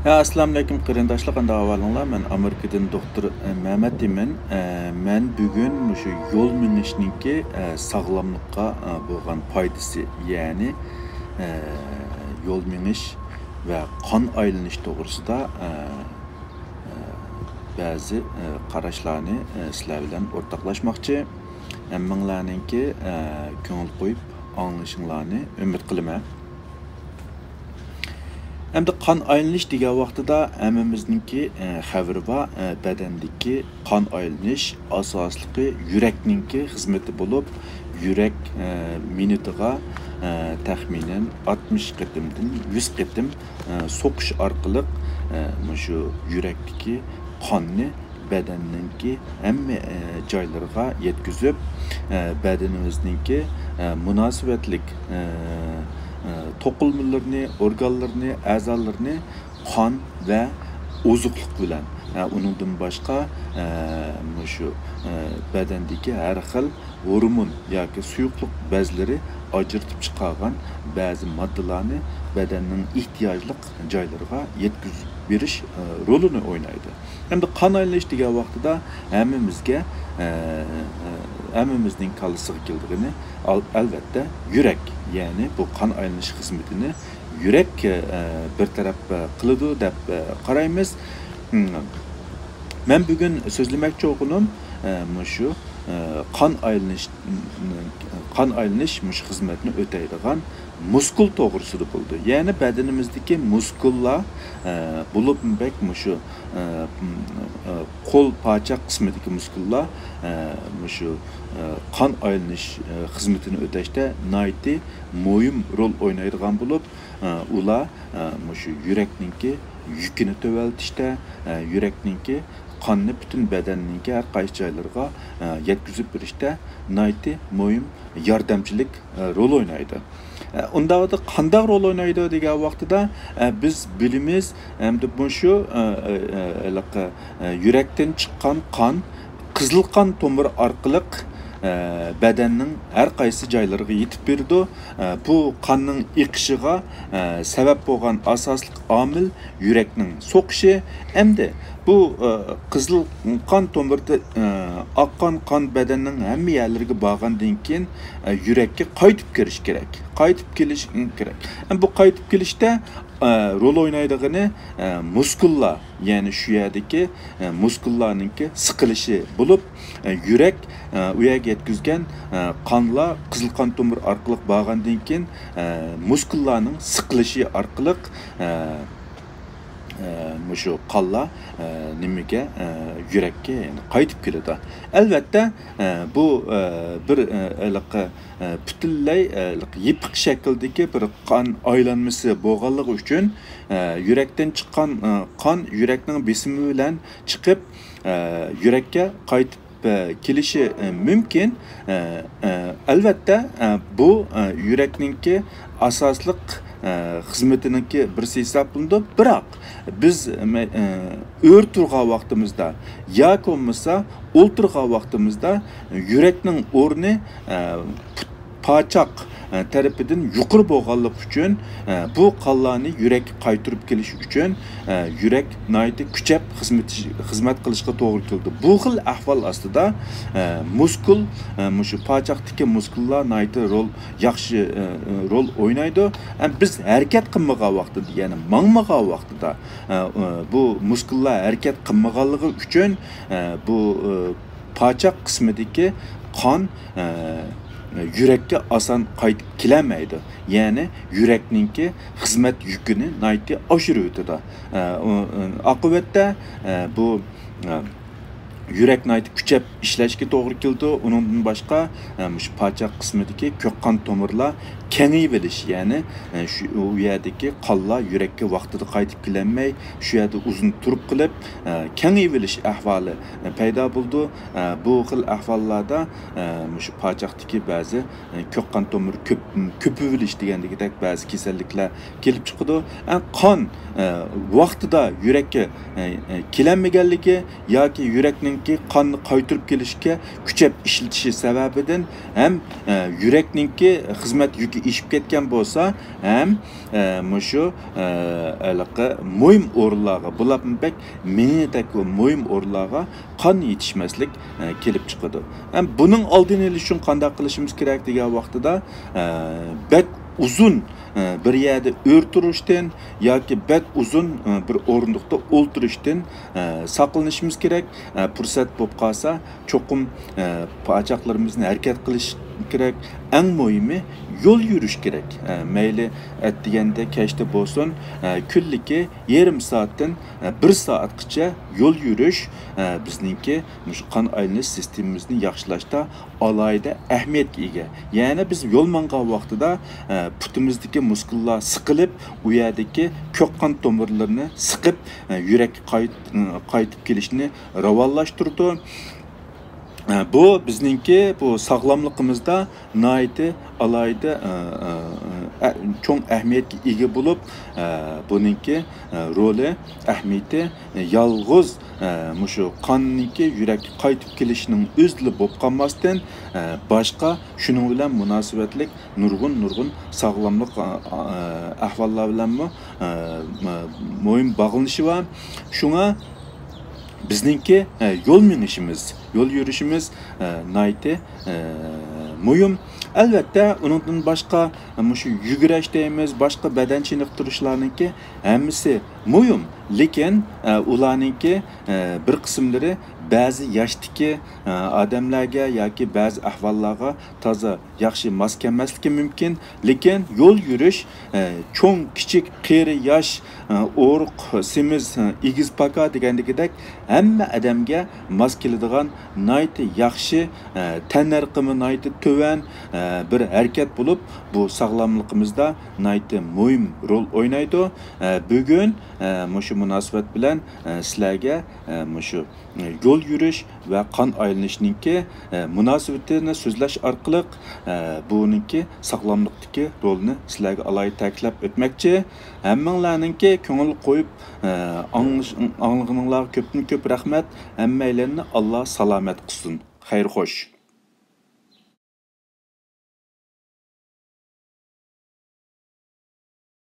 Assalamu alaykum qarindoshlar, qanday ahvolinglar? Men Amerikadan doktor Mehmet deyman. Men bugun shu yo'l minishninki sog'lomlikqa bo'lgan foydasi, ya'ni yo'l minish va qon aylanish to'g'risida ba'zi qarashlarni sizlar bilan o'rtoqlashmoqchi. Hammanglarninki ko'ngil qo'yib anglashinglarni umid qilaman. Hem de kan aylanish degan vaqtida hammamizningki xabari bor, badandagi qon aylanish asosligi yurakninki xizmati bo'lib, yurak minutiga taxminan 60 qitimdan 100 qitim so'qish orqali shu yurakdagi qonni badanninki hamma joylariga yetkazib, badanimizningki munosabatlik to'qilmalarni, organlarni, a'zolarni qon va oziqlik bilan, uningdan boshqa shu badandagi har xil hormon yoki suyuqlik bezlari ajratib chiqargan ba'zi moddalarni badanning ehtiyojli joylariga yetkazib berish rolini o'ynaydi. Hamda qon aylanish degan vaqtida hammamizning kallasiga keldigini albatta yurak, ya'ni bu qon aylanish xizmatini yurak bir taraf qiladi deb qaraymiz. Men bugun so'zlamoqchi bo'lganim shu qon aylanish xizmatini o'taydigan muskul to'g'risida bo'ldi. Ya'ni badanimizdagi muskullar bo'lib shu qo'l parcha qismidagi muskullar shu qon aylanish xizmatini o'tashda nihoyatda muhim rol o'ynaydigan bo'lib, ular shu yurakninki yukini to'valtishda, yurakninki qonni butun badanninki har qaysi joylariga yetkazib berishda nihoyatda muhim yordamchilik rol o'ynaydi. Unda qanday rol o'ynaydi degan vaqtida biz bilimiz, hamda bu shu yurakdan chiqqan qon qizil qon tomiri orqali badanning har qaysi joylariga yetib berdi. Bu qonning iqishiga sabab bo'lgan asosli omil yurakning so'qishi. Hamda bu qizil qon tomirida oqqan qon badanning hamma yerlariga borgandan keyin yurakka qaytib kelish kerak. Bu qaytib kelishda rol o'ynaydigani muskullar, ya'ni shu yerdagi muskullarninki siqilishi bo'lib, yurak u yerga yetkazgan qonlar qizil qon tomir orqali borgandan keyin muskullarning siqilishi orqali shu qonlar nimaga yurakka qaytib keladi. Albatta bu bir butunlay yipiq shakldagi bir qon aylanmasi bo'lganligi uchun yurakdan chiqqan qon yurakning besimi bilan chiqib yurakka qaytib kelishi mumkin. Albatta bu yurakninki asosli xizmatiniki birisi hisoblanadi. Biroq biz o'rturgan vaqtimizda yoki bo'lmasa o'ltirgan vaqtimizda yurakning o'rni parchoq tarafidan yuqori bo'lganligi uchun bu qonlarni yurakka qaytarib kelish uchun yurak nihoyatda kuchab xizmat qilishga to'g'ri keldi. Bu xil ahvol ostida muskul, shu parchoqdagi muskullar nihoyatda yaxshi rol o'ynaydi. Biz harakat qilmagan vaqtida, ya'ni mangmagan vaqtida bu muskullar harakat qilmaganligi uchun bu parchoq qismidagi qon yurakka oson qaytib kelmaydi. Ya'ni yurakninki xizmat yukini nihoyatda oshirib o'tadi. Oqibatda bu yurak nihoyatda kuchab ishlashga to'g'ri keldi. Undan boshqa shu parchoq qismidagi ko'k qon tomirlar kengayib olish, ya'ni shu u yerdagi qonlar yurakka vaqtida qaytib kelanmay, shu yerda uzun turib qilib kengayib olish ahvoli paydo bo'ldi. Bu xil ahvollarda shu parchoqdagi ba'zi ko'k qon tomiri ko'payib olish degandagidek ba'zi kasalliklar kelib chiqadi. Qon vaqtida yurakka kelanmaganligi yoki yurakning yurakninki qonni qaytirib kelishga kuchab ishlatishi sababidan ham yurakninki xizmat yuki ishib ketgan bo'lsa, ham mushu mo'yim o'rinlarga bulabak menidek mo'yim o'rinlarga qon yetishmaslik kelib chiqadi. Ham buning oldini olish uchun qanday qilishimiz kerak degan vaqtida bak uzun bir yerde o'tirishdan yoki bak uzun bir o'rindiqda o'tirishdan saqlanishimiz kerak. Fursat bo'lib qolsa, cho'qim pachaqlarimizni harakat qilish kerak. Eng muhimi yo'l yurish kerak. Mayli atdiganda kechda bo'lsin, kunligi yarim soatdan 1 soatgacha yo'l yurish bizningki shu qon aylanish sistemamizni yaxshilashda alohida ahamiyatga ega. Ya'ni biz yo'l mangan vaqtida putimizdagi muskullar siqilib, u yerdagi ko'k qon tomirlarini siqib, yurak qaytib kelishini ravonlashtirdi. Bu bizningki bu sog'lomligimizda nihoyatda alohida cho'ng ahamiyatga ega bo'lib, buningki roli ahamiyati yolg'iz mushu qonningki yurak qaytib kelishining o'zli bo'lib qolmasdan boshqa shuning bilan munosabatlik nurg'un sog'lomlik ahvollar bilan mo'yim bog'lanishi va shunga bizningki yo'l minishimiz, yo'l yurishimiz nihoyatda muhim. Albatta, undan boshqa shu yugurish deymiz, boshqa badan chiniqtirishlarningki hammasi muhim, lekin ularningki bir qismlari ba'zi yoshdagi odamlarga yoki ba'zi ahvollarga toza yaxshi mos kelmasligi mumkin, lekin yo'l yurish cho'ng, kichik, qari, yosh, o'riq, semiz, egiz paka degandagidek hamma odamga mos keladigan nihoyatda yaxshi tan narximi nihoyatda to'van bir harakat bo'lib, bu sog'lomligimizda nihoyatda muhim rol o'ynaydi. Bugun shu munosabat bilan sizlarga shu yo'l yurish va qon aylanishninki munosabatini so'zlash orqali buningki sog'lomlikdagi rolni sizlarga alohida ta'kidlab o'tmoqchi. Hammanglarningki ko'ngil qo'yib anglag'ininglarga ko'pdan ko'p rahmat. Hammalarni Alloh salomat qilsin. Xayr xo'sh.